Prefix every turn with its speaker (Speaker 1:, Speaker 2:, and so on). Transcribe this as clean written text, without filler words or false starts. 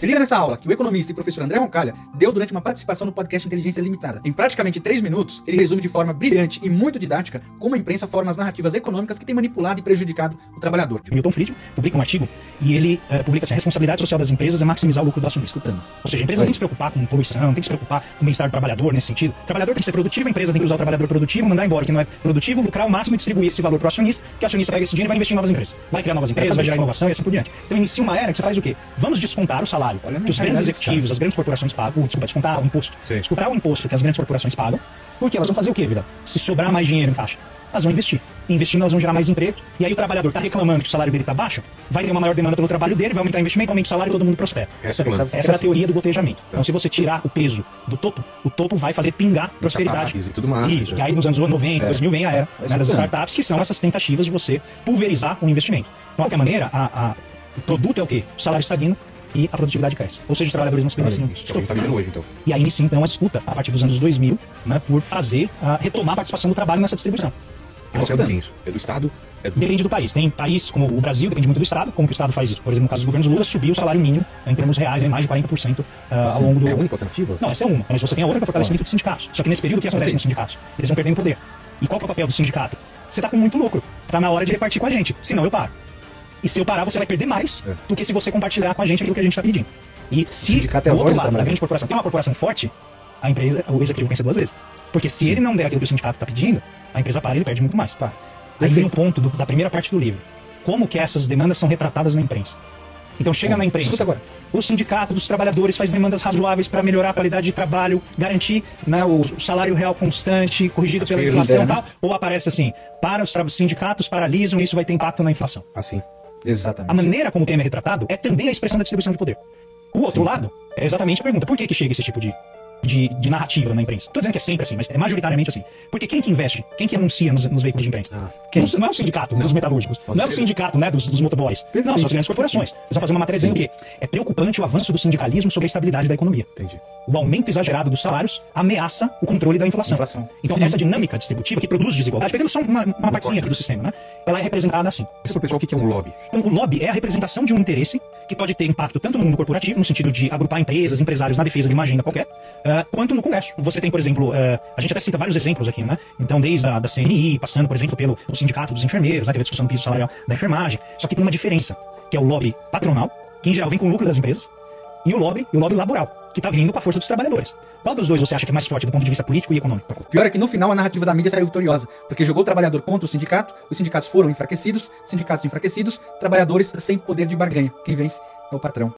Speaker 1: Se liga nessa aula que o economista e professor André Roncalha deu durante uma participação no podcast Inteligência Limitada. Em praticamente 3 minutos, ele resume de forma brilhante e muito didática como a imprensa forma as narrativas econômicas que têm manipulado e prejudicado o trabalhador.
Speaker 2: Milton Friedman publica um artigo e ele publica assim: a responsabilidade social das empresas é maximizar o lucro do acionista. Ou seja, a empresa não tem que se preocupar com poluição, não tem que se preocupar com o bem-estar do trabalhador nesse sentido. O trabalhador tem que ser produtivo, a empresa tem que usar o trabalhador produtivo, mandar embora quem não é produtivo, lucrar o máximo e distribuir esse valor para o acionista, que o acionista pega esse dinheiro e vai investir em novas empresas. Vai criar novas empresas, vai gerar inovação e assim por diante. Então inicia uma era que você faz o quê? Vamos descontar o salário que os grandes executivos, as grandes corporações pagam. Descontar o imposto. Descontar o imposto que as grandes corporações pagam. Porque elas vão fazer o quê, vida? Se sobrar mais dinheiro em caixa, elas vão investir. Investindo, elas vão gerar mais emprego. E aí o trabalhador está reclamando que o salário dele está baixo, vai ter uma maior demanda pelo trabalho dele, vai aumentar o investimento, aumenta o salário e todo mundo prospera. Essa é a teoria do gotejamento. Então, se você tirar o peso do topo, o topo vai fazer pingar prosperidade.
Speaker 3: E tudo mais.
Speaker 2: Isso. E aí nos anos 90, 2000 vem a era das startups, que são essas tentativas de você pulverizar o investimento. De qualquer maneira, o produto é o quê? O salário estagna e a produtividade cresce. Ou seja, os trabalhadores não se beneficiam disso.
Speaker 3: Hoje, então.
Speaker 2: E aí inicia então a disputa, a partir dos anos 2000, né, por retomar a participação do trabalho nessa distribuição.
Speaker 3: É do quem isso? É do Estado?
Speaker 2: Depende do país. Tem país como o Brasil, depende muito do Estado. Como que o Estado faz isso? Por exemplo, no caso dos governos Lula, subiu o salário mínimo em termos reais em mais de 40% ao longo do...
Speaker 3: É a única alternativa?
Speaker 2: Não, essa é uma. Mas você tem a outra que é o fortalecimento dos sindicatos. Só que nesse período, o que acontece nos sindicatos? Eles vão perdendo poder. E qual que é o papel do sindicato? Você tá com muito lucro. Tá na hora de repartir com a gente. Senão eu paro. E se eu parar, você vai perder mais do que se você compartilhar com a gente aquilo que a gente tá pedindo. E se do outro lado, a grande corporação tem uma corporação forte, a empresa, o executivo pensa 2 vezes. Porque se ele não der aquilo que o sindicato está pedindo, a empresa para e ele perde muito mais. Aí vem o ponto da primeira parte do livro. Como que essas demandas são retratadas na imprensa? Então chega na imprensa, o sindicato dos trabalhadores faz demandas razoáveis para melhorar a qualidade de trabalho, garantir, né, o salário real constante, corrigido pela inflação e tal, ou aparece assim: para os sindicatos paralisam e isso vai ter impacto na inflação.
Speaker 3: Assim.
Speaker 1: Exatamente.
Speaker 2: A maneira como o tema é retratado é também a expressão da distribuição de poder. O outro lado é exatamente a pergunta: por que chega esse tipo de narrativa na imprensa? Tô dizendo que é sempre assim, mas é majoritariamente assim. Porque quem que investe, quem que anuncia nos veículos de imprensa? Não é o sindicato dos metalúrgicos, não é o sindicato, né, dos motoboys. Não, são as grandes corporações. Eles vão fazer uma matéria dizendo o quê? É preocupante o avanço do sindicalismo sobre a estabilidade da economia.
Speaker 3: Entendi.
Speaker 2: O aumento exagerado dos salários ameaça o controle da inflação. Então essa dinâmica distributiva que produz desigualdade, pegando só uma partezinha aqui do sistema, né? Ela é representada assim.
Speaker 3: Esse pessoal, o que é um lobby?
Speaker 2: O lobby é a representação de um interesse que pode ter impacto tanto no mundo corporativo, no sentido de agrupar empresas, empresários na defesa de uma agenda qualquer, quanto no Congresso. Você tem, por exemplo, a gente até cita vários exemplos aqui, né? Então, desde a da CNI, passando, por exemplo, pelo sindicato dos enfermeiros, né? Teve a discussão do piso salarial da enfermagem. Só que tem uma diferença, que é o lobby patronal, que em geral vem com o lucro das empresas, e o lobby laboral, que está vindo com a força dos trabalhadores. Qual dos dois você acha que é mais forte do ponto de vista político e econômico?
Speaker 1: O pior é que no final a narrativa da mídia saiu vitoriosa, porque jogou o trabalhador contra o sindicato, os sindicatos foram enfraquecidos, sindicatos enfraquecidos, trabalhadores sem poder de barganha. Quem vence é o patrão.